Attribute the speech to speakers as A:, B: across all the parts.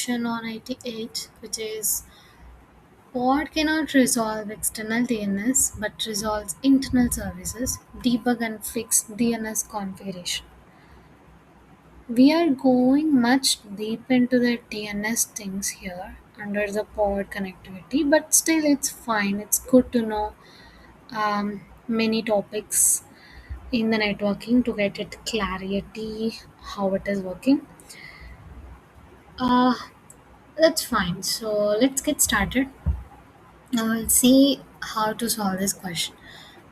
A: section on 88, which is pod cannot resolve external DNS but resolves internal services, debug and fix DNS configuration. We are going much deep into the DNS things here under the pod connectivity, but still it's fine. It's good to know many topics in the networking to get it clarity how it is working. Uh, that's fine. So let's get started. Now we'll see how to solve this question.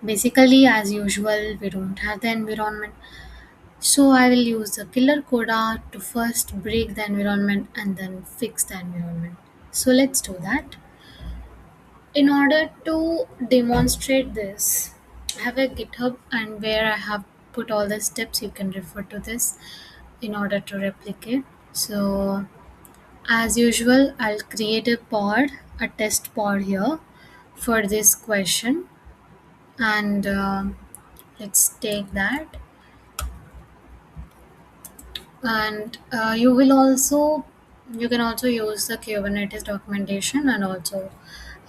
A: Basically, as usual, we don't have the environment. So I will use the killer coda to first break the environment and then fix the environment. So let's do that. In order to demonstrate this, I have a GitHub and where I have put all the steps. You can refer to this in order to replicate. So as usual, I'll create a test pod here for this question, and let's take that. And you can also use the Kubernetes documentation and also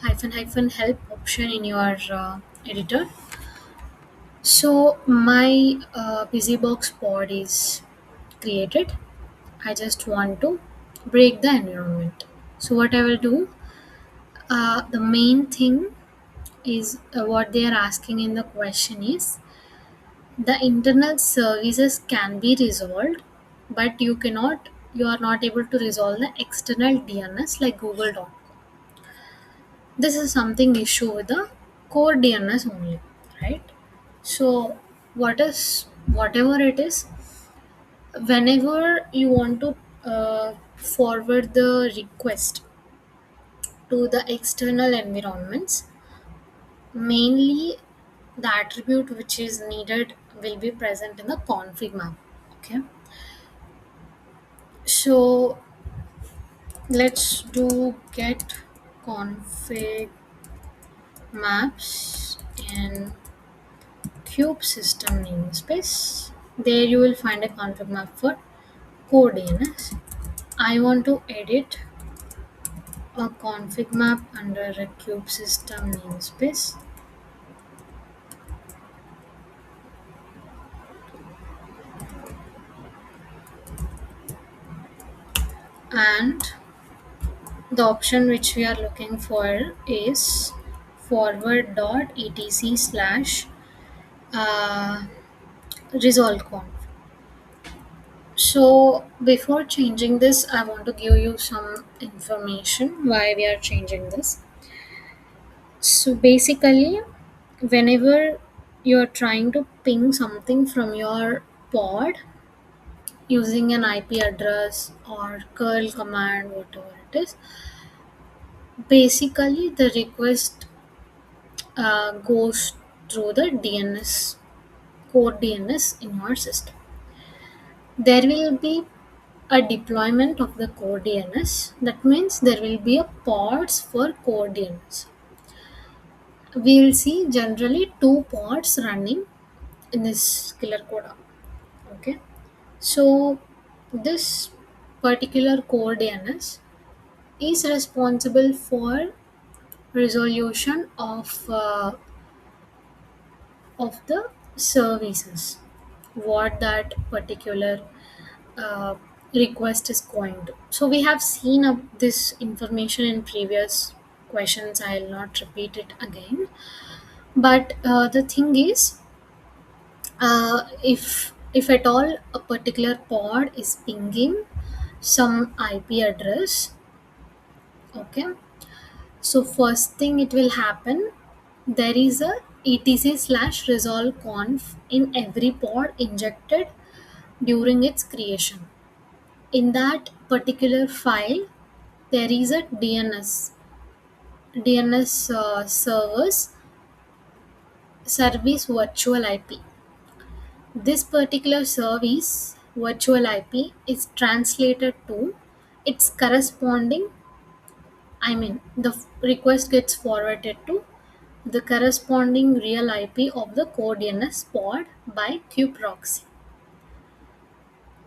A: hyphen help option in your editor. So my busybox pod is created. I just want to break the environment. So what I will do, the main thing is what they are asking in the question is the internal services can be resolved, but you are not able to resolve the external DNS like Google.com. This is something issue with the core DNS only, right? So whatever it is, whenever you want to forward the request to the external environments, mainly the attribute which is needed will be present in the config map. Okay, so let's do get config maps in cube system namespace. There you will find a config map for CoreDNS. I want to edit a config map under a cube system namespace, and the option which we are looking for is forward.etc slash uh, resolv.conf. So before changing this, I want to give you some information why we are changing this. So basically, whenever you're trying to ping something from your pod using an IP address or curl command, whatever it is, basically the request goes through the DNS, core DNS in your system. There will be a deployment of the core DNS. That means there will be a pods for core DNS. We will see generally two pods running in this killer coda. Okay, so this particular core DNS is responsible for resolution of the services what that particular uh, request is going to. So we have seen this information in previous questions. I'll not repeat it again. But the thing is, if at all a particular pod is pinging some IP address, okay. So first thing it will happen, there is a etc slash resolve conf in every pod injected during its creation. In that particular file, there is a DNS servers service virtual IP. This particular service virtual IP is translated to its corresponding. I mean, the request gets forwarded to the corresponding real IP of the core DNS pod by kubeproxy.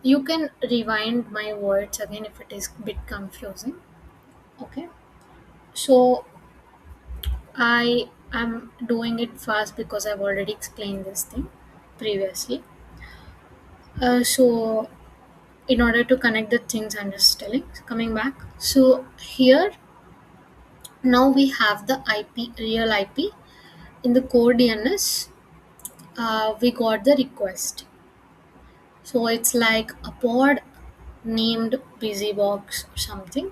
A: You can rewind my words again if it is a bit confusing. Okay. So I am doing it fast because I've already explained this thing previously. So in order to connect the things I'm just telling, coming back. So here now we have the IP, real IP. In the core DNS, we got the request. So it's like a pod named busybox or something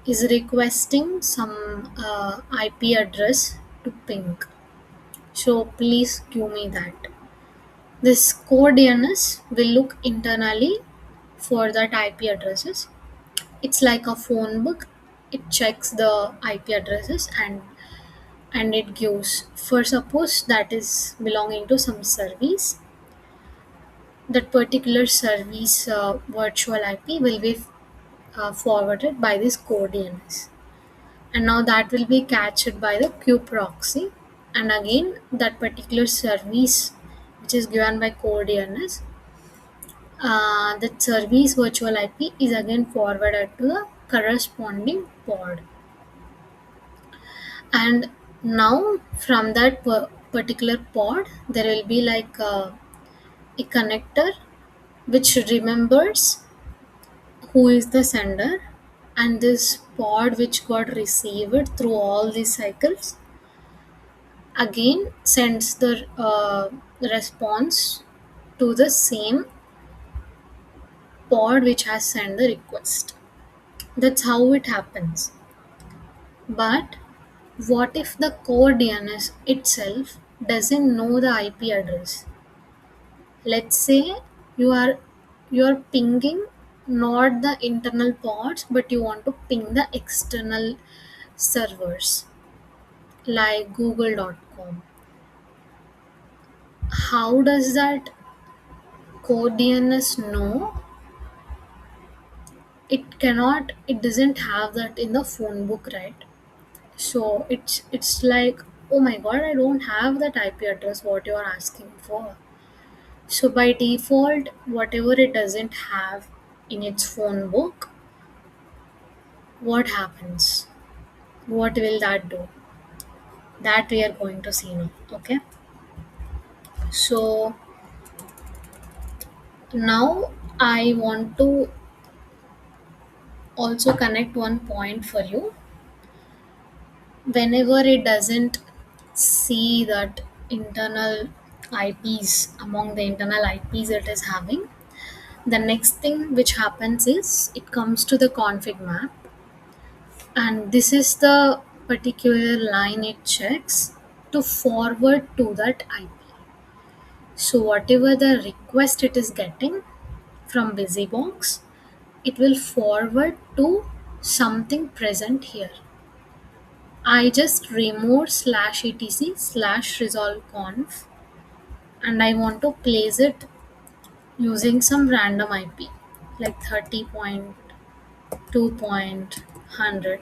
A: is requesting some IP address to ping. So please give me that. This core DNS will look internally for that IP addresses. It's like a phone book. It checks the IP addresses and it gives, for suppose that is belonging to some service, that particular service virtual IP will be forwarded by this core DNS. And now that will be catched by the Q proxy, and again that particular service which is given by core DNS, that service virtual IP is again forwarded to the corresponding pod. And now from that particular pod there will be like a connector which remembers who is the sender, and this pod which got received through all these cycles again sends the response to the same pod which has sent the request. That's how it happens. But what if the core DNS itself doesn't know the IP address? Let's say you are pinging not the internal pods, but you want to ping the external servers like google.com. How does that core DNS know? It doesn't have that in the phone book, right? So it's like, oh my god, I don't have that IP address what you are asking for. So by default, whatever it doesn't have in its phone book, what happens? What will that do? That we are going to see now. Okay. So now I want to also connect one point for you. Whenever it doesn't see that internal IPs among the internal IPs it is having, the next thing which happens is it comes to the config map, and this is the particular line it checks to forward to that IP. So whatever the request it is getting from busybox, it will forward to something present here. I just removed /etc /resolv.conf, and I want to place it using some random IP like 30.2.100.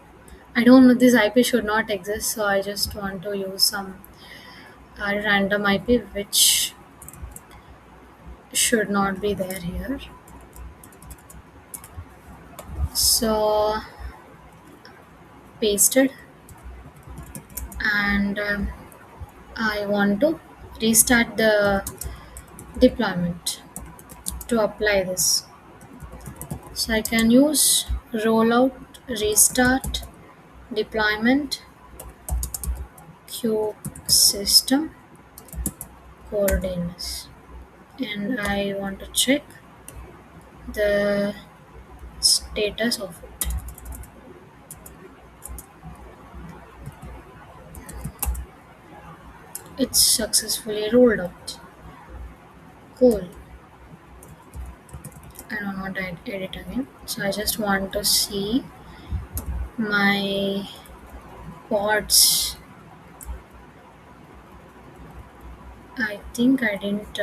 A: I don't know, this IP should not exist, so I just want to use some random IP which should not be there here. So pasted, and I want to restart the deployment to apply this. So I can use rollout, restart, deployment, queue system, CoreDNS, and I want to check the status of it. It's successfully rolled out. Cool. I don't want to edit again. So I just want to see my pods. I think I didn't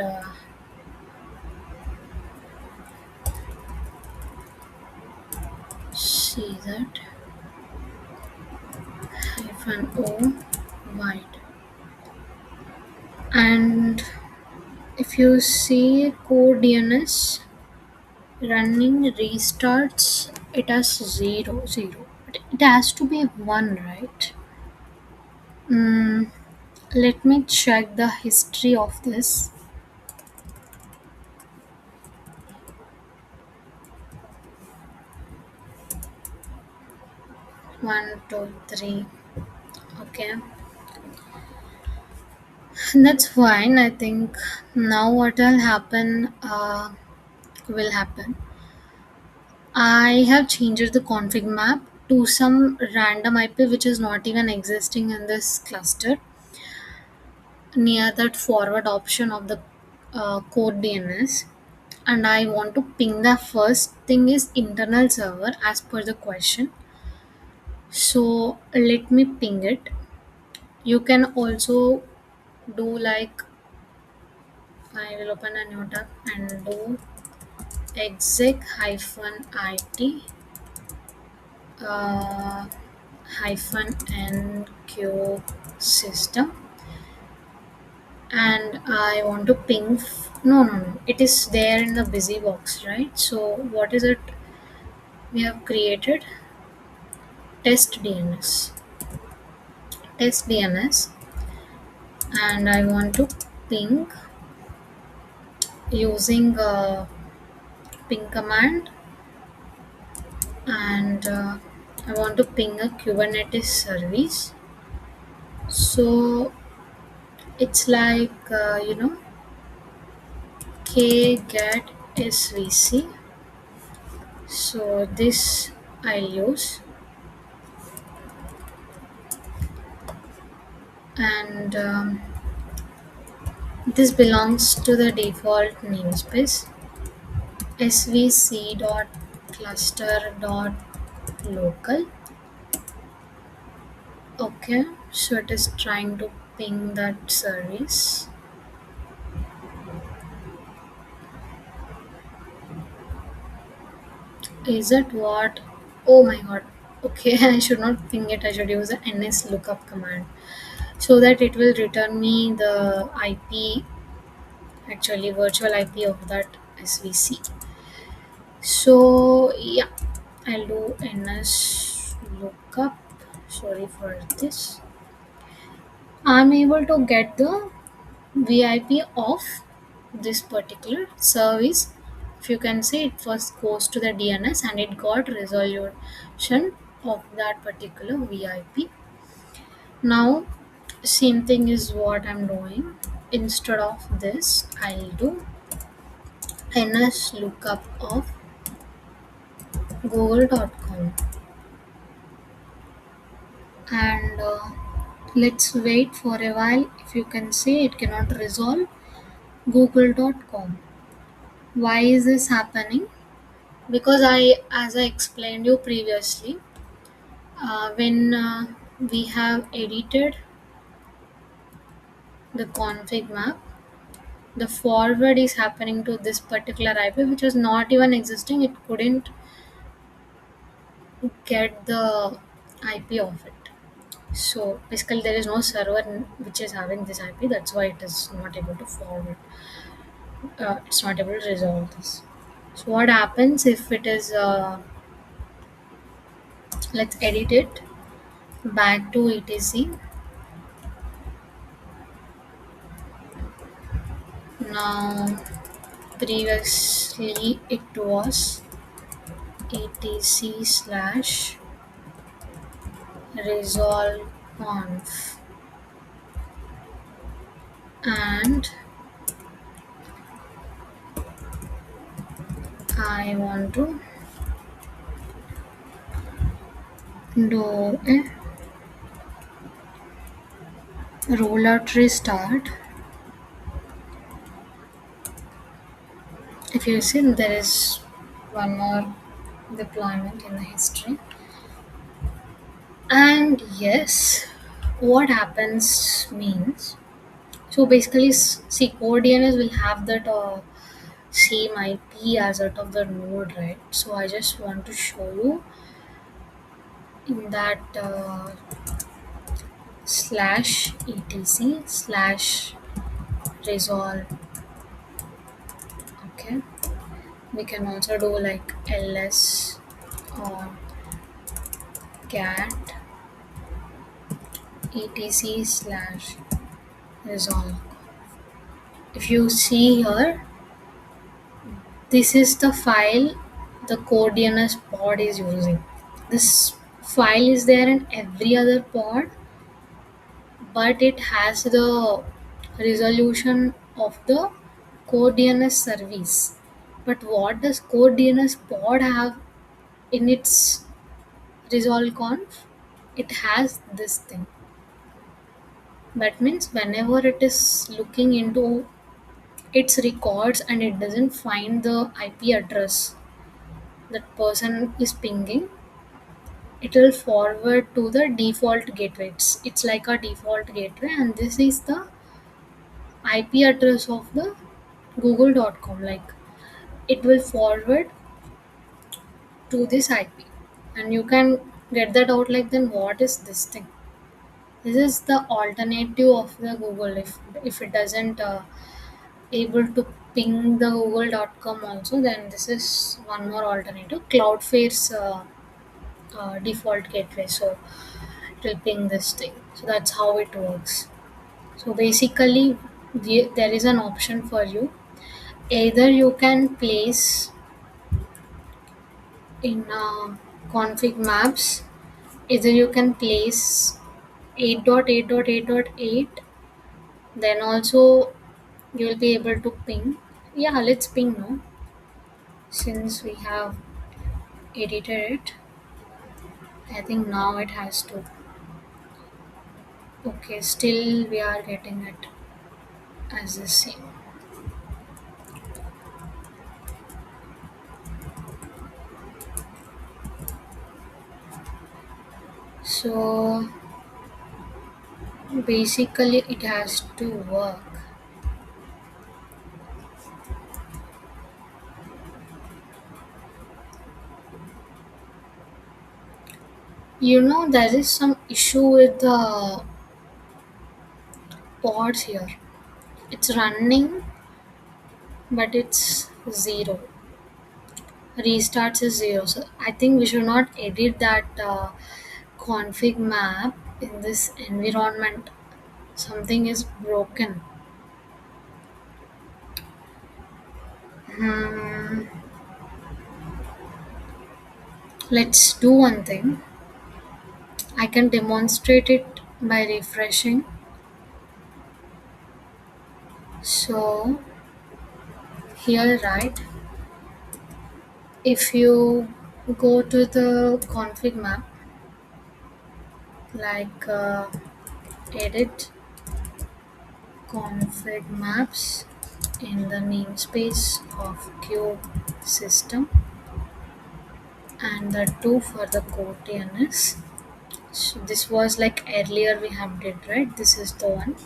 A: see that. -o wide. And if you see core DNS, Running restarts it as 0 0, but it has to be 1, right? mm, Let me check the history of this. 1 2 3. Okay, that's fine. I think now what will happen. I have changed the config map to some random IP which is not even existing in this cluster near that forward option of the core DNS, and I want to ping the first thing is internal server as per the question. So let me ping it. You can also do like, I will open a new tab and do exec-it uh, -nq system, and I want to ping. No, it is there in the busy box, right? So what is it we have created? Test DNS. Test DNS, and I want to ping using ping command, and I want to ping a Kubernetes service. So it's like k get svc. So this I'll use, and this belongs to the default namespace svc.cluster.local. Okay, so it is trying to ping that service. Is it what? Oh my god. Okay, I should not ping it. I should use the ns lookup command so that it will return me the IP, actually virtual IP of that SVC. So yeah, I'll do ns lookup. Sorry for this. I'm able to get the VIP of this particular service. If you can see, it first goes to the DNS and it got resolution of that particular VIP. Now, same thing is what I'm doing. Instead of this, I'll do ns lookup of google.com, and let's wait for a while. If you can see, it cannot resolve google.com. Why is this happening? Because as I explained you previously, when we have edited the config map, the forward is happening to this particular IP which was not even existing. It couldn't get the IP of it. So basically there is no server which is having this IP. That's why it is not able to forward. It's not able to resolve this. So what happens if it is let's edit it back to etc. Now previously it was etc slash resolv.conf, and I want to do a rollout restart. If you see, there is one more deployment in the history. And yes, what happens means, so basically see, CoreDNS will have that same IP as out of the node, right? So I just want to show you in that slash etc slash resolve. Okay, We can also do like ls or cat etc slash resolve. If you see here, this is the file the CoreDNS pod is using. This file is there in every other pod, but it has the resolution of the CoreDNS service. But what does CoreDNS pod have in its resolv.conf? It has this thing. That means whenever it is looking into its records and it doesn't find the IP address that person is pinging, it will forward to the default gateway. It's like a default gateway, and this is the IP address of the google.com. Like it will forward to this IP, and you can get that out. Like, then what is this thing? This is the alternative of the Google. If it doesn't able to ping the google.com also, then this is one more alternative. Cloudflare's default gateway, so it will ping this thing. So that's how it works. So basically, there is an option for you. Either you can place in config maps, either you can place 8.8.8.8, then also you will be able to ping. Yeah, let's ping now. Since we have edited it, I think now it has to. Okay, still we are getting it as the same. So basically it has to work. There is some issue with the pods here. It's running, but it's zero. Restarts is zero. So I think we should not edit that config map in this environment. Something is broken. Hmm. Let's do one thing. I can demonstrate it by refreshing. So here, right, if you go to the config map, like edit config maps in the namespace of Q system and the 2 for the CoreDNS. So this was like earlier we have did, right? This is the one.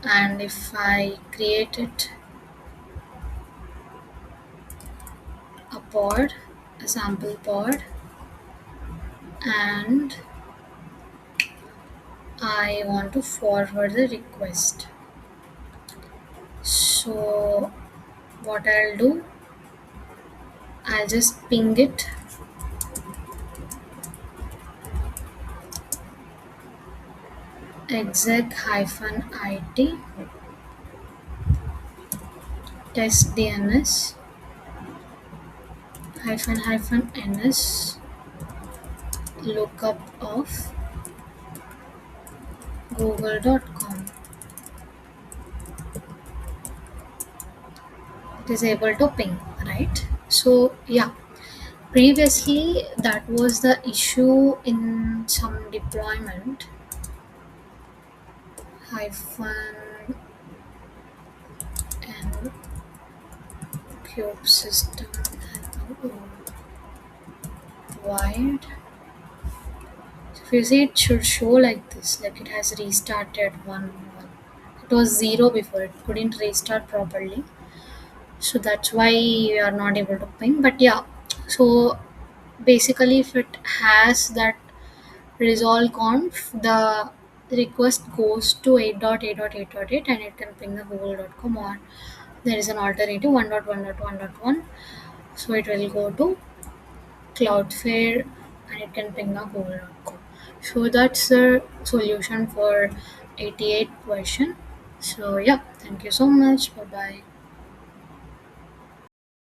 A: And if I create it a pod, a sample pod, and I want to forward the request. So what I'll do, I'll just ping it exec-it test DNS --ns lookup of google.com. It is able to ping, right? So yeah, previously that was the issue in some deployment hyphen and cube system wide. So if you see, it should show like this, like it has restarted one. It was zero before, it couldn't restart properly. So that's why we are not able to ping. But yeah, so basically if it has that resolv.conf, the request goes to 8.8.8.8 and it can ping the google.com, or there is an alternative 1.1.1.1, so it will go to Cloudflare and it can ping up google.com. So that's the solution for 88 version. So yeah, thank you so much. Bye bye.